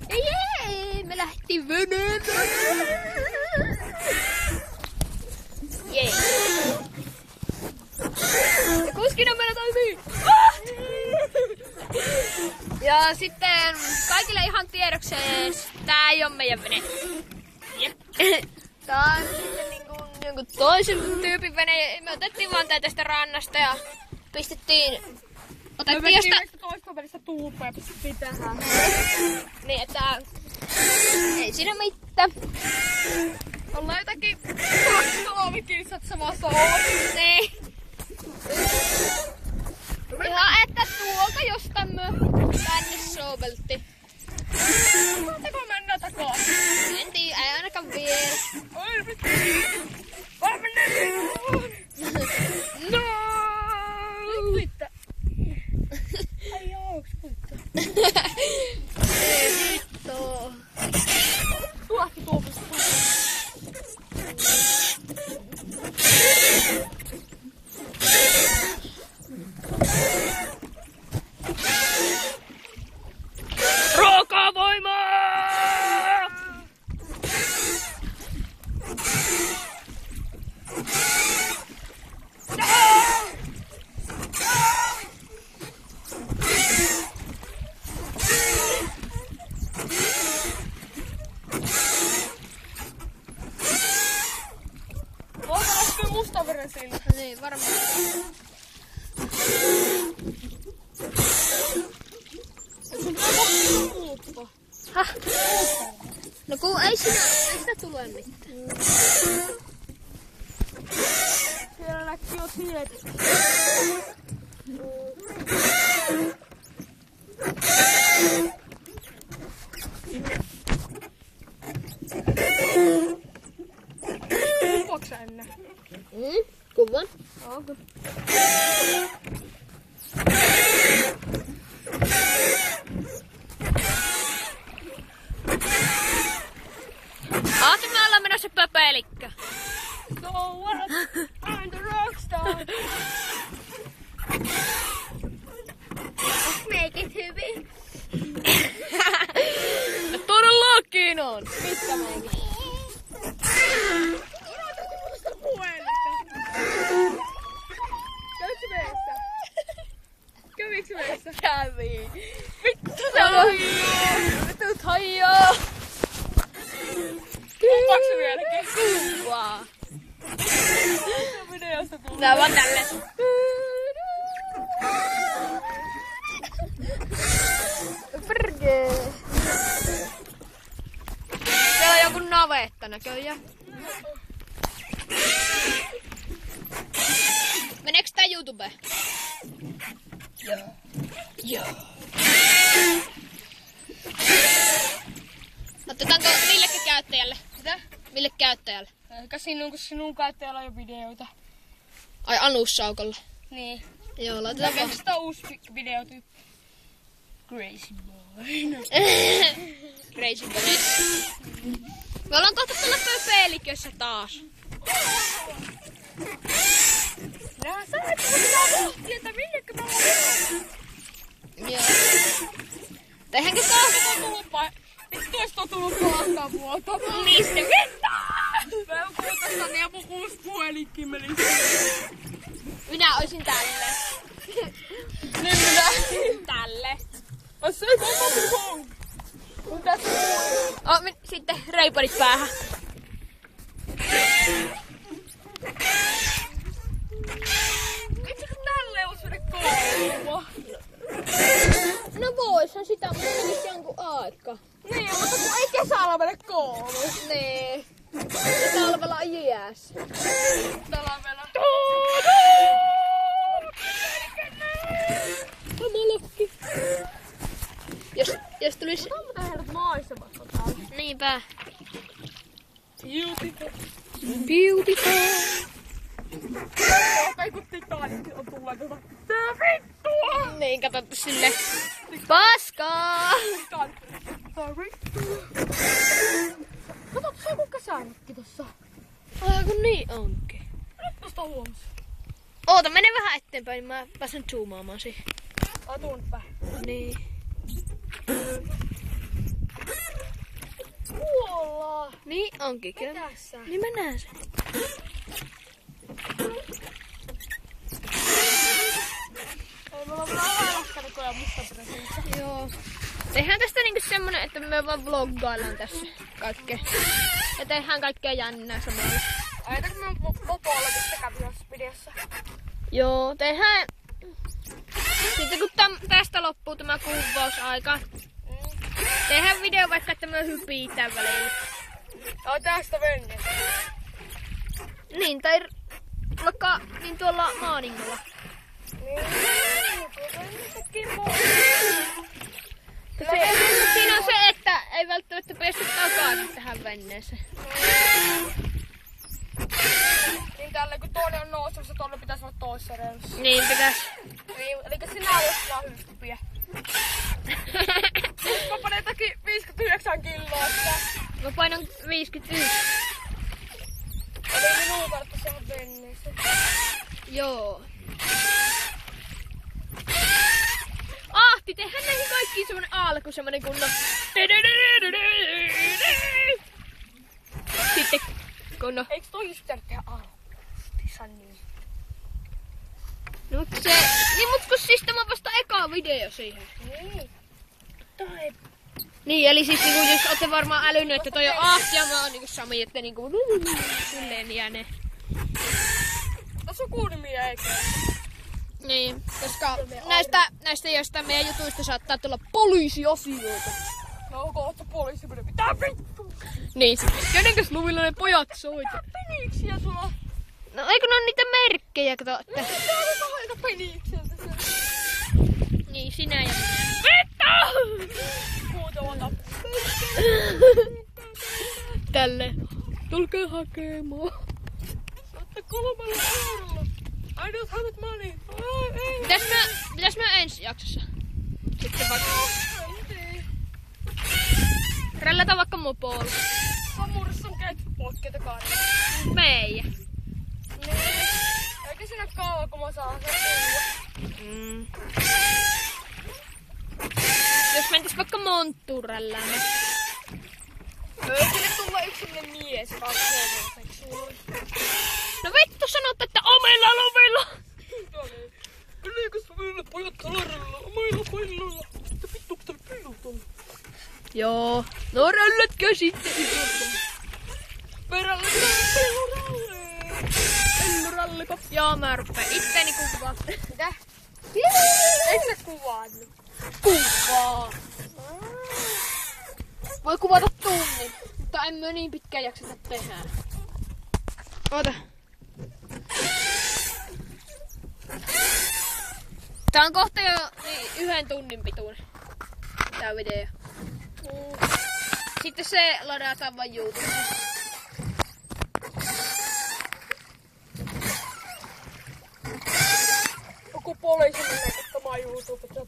Jee, me lähti veneellä. Jee. Ja kuskinumero toimii. Ja sitten kaikille ihan tiedokseen, tää ei oo meidän vene. Jep. Tää on sitten jonkun toisen tyypin vene. Me otettiin vaan tää tästä rannasta ja pistettiin. Otettiin josta toista välistä tuuppaa ja pistettiin tähän. Niin, että ei siinä mitään. Ollaan jotakin muovikilsat samassa ollut. Niin. Ihan että tuolta jostain me tänne sovelti. Saatako mennä takaisin? En tiedä, ei ainakaan vielä. Oi vittu! Vai mennä vittu! No! Kuitta! Ai joo, onks kuitta? Ei vittu. Tuohti tuopasta. Ruokavoimaa! Voiko lähteä mustaveren sille? Niin, varmaan. Hah? No kun ei sitä tule mitään. Siellä näkyy jo tiet. Kuvaatko sä ennen? Kuvan. Onko? Aati, me ollaan menossa pöpelikkä. So what? I'm the rockstar! Make it hyvin. No todellakin on. Mistä meikit? Odotatko musta puhelinta? Kävikö veessä? Kävikö veessä? Kävi. Vittu se on! Vittu haijaa. Kuvaatko se vieläkin? Kuvaa. Tässä videosta tullut. Tää vaan tälle. Perkee. Siellä on joku navetta näköjään. Meneekö tää YouTubeen? Joo. Otetaanko millekä käyttäjälle? Mitä? Mille käyttäjälle? Eikä sinun, kun sinun käyttäjällä on jo videoita. Ai Anussaukolla. Niin. Joo, laitetaan vaan. Sitä uusi videotyyppi. Crazy boy. Crazy boy. Me ollaan kohta tuolla pöpelikössä taas. Nää sä et voi pohtia, että millekä mä oon. Joo. Tehdäänkö kohta? Tullutpa. Vittu ois tullut kahta vuotta. Mistä vittu? Mä oon kuulta niin mun uusi puhelinkin meni. Minä oisin tälle. Niin minä. Tälle. Ois se koko puhun. Kun tässä Sitten reiparit päähän. Itse kun tälle ois mennä koulua. No voishan sitä, mutta menisi jonkun aika. Niin, mutta kun ei kesällä mene kouluun. Nee. Ja talvella on jäässä. Talvella. Samalokki. Jos tulis... Onko heidät maisemassa täällä? Niinpä. Beautiful. Beautiful. Kai kun Titanic on tullut tuota. Tää vittua! Niin, katsottu sille. Paskaa! Titanic. Tää vittua. Kato, se on kun kesäänkin tossa. Ai kun niin onkin. Nyt tosta huomasin. Oota, mene vähän eteenpäin, niin mä pääsen zoomaamaan siihen. Ai tuonne päin. Niin. Onkin kyllä. Tässä. Niin mä näen sen. Ei mulla vielä alalaskarikoja mustapresissä. Joo. Tehdään tästä niinku semmonen, että me vaan vloggaillaan tässä kaikkea. Ja tehdään kaikkea jännää samalla. Ajatako me mopoilla tästä kävijössä videossa? Joo, tehdään... Sitten kun tästä loppuu tämä kuvausaika, tehdään video vaikka, että me hypitään välillä. Tästä venneestä. Niin, tai vaikka niin tuolla Maaningolla. Siinä on se, että ei välttämättä päästä takaisin tähän venneeseen. Niin tällä kun toinen on nousemassa, toinen pitäisi olla toisessa reunassa. Niin pitäis. Niin, elikkä sinä olet vaan hyppiä. Mä panen jotakin 59 kiloa. Mä painan 51. Eli minun kannattaa saada venneeseen. Joo. Ahti, tehdään näihin kaikkiin semmonen alku, semmonen kunnon... Sitten kunnon... Eiks toi just pitänyt tehdä niin? No mut se... Niin mut kun siis tämä on vasta eka video siihen. Niin. Tai... Niin, eli siis niinku jos ootte varmaan älynnyt, että toi on Ahti ja mä oon niinku Sami, että niinku... Silleen jääne. Tässä on sukunimiä eikä? Niin, koska näistä jostain meidän jutuista saattaa tulla poliisiasioita. No onko ootko poliisi? Mitä vittu? Niin, sitten kenenkäs luvilla ne pojat soita? Peniksiä sulla? No eikö ne on niitä merkkejä, kato, että... Tää on kahdelta peniksiä tässä. Niin, sinä ja minä. Vittu! Muutama Tälle. Tulkaa hakemaan. Saatte 3 eurolla. I don't have it money. Mitäs mä ensi jaksossa? Sitten vaikka... Rällätä vaikka mopolla. Samurissa on käyty poikkeita kaadella. Meijä. Niin. Eikä siinä kauan, kun mä saan sen puhua. Jos mentäis vaikka monttuun rälläämään. Ei sinne tulla yksinne mies 2-vuotiaaksi. No vittu sanot, että omilla luvilla! Ylikös vielä pojat talaralla omilla pelloilla? Mitä vittu, onko täällä pellot on? Joo. No rällätkää sitten isosta. Perällä pelluralle! Pellurallipa. Joo, mä rupeen itteeni kuvaa. Mitä? Eikö sä kuvaannut? Kuvaa. Voi kuvata tunnin, mutta en mä niin pitkään jakseta tehdä. Oota. Tää on kohta jo niin 1 tunnin pituinen. Tää video. Sitten se ladataan vaan YouTubeen. Joku poliisi menee katsomaan YouTubesta.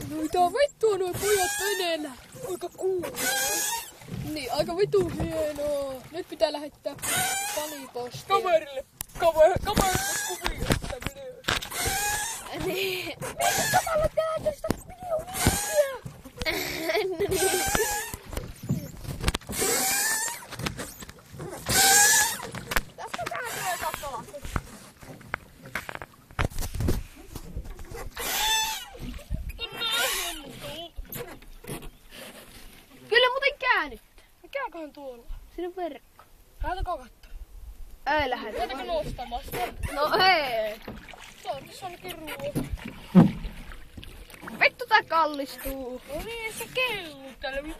Mitä vittua nuo pojat veneellä? Aika kuuluu. Niin, aika vitu hienoa. Nyt pitää lähettää fanipostia. Kaverille kuvia sitä videoa. Niin. Miten samalla tehdään tästä videoa? Tästä tää tulee katsomaan. Kyllä muuten käännyttä. Mikäköhän tuolla? Siinä on verkko. Lähdetäänkö katsomaan? Ei lähdetä. Lähdetäänkö nostamassa? No hei. Se on tässä ainakin ruoka. Vittu tää kallistuu. No niin, se kellu täällä.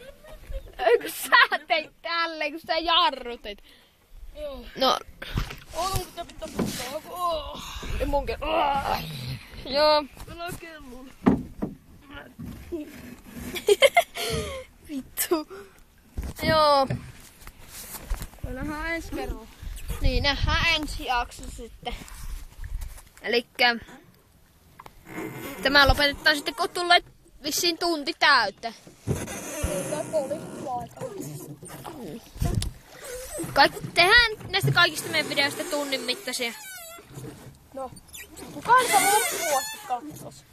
Eikö sä teit tälleen, kun sä jarrutit? Joo. No. Oota, mutta pitää puttaa. Ja munkin. Joo. Älä kelluun. Vittu. Joo. Nähdään ensi kerralla. Niin, nähdään ensi jakso sitten. Elikkä tämä lopetetaan sitten, kun tulee vissiin tunti täyttä. Tää poliisit paikalla. Tehdään näistä kaikista meidän videoista tunnin mittaisia. No. Kukaan sitä loppua asti katsos.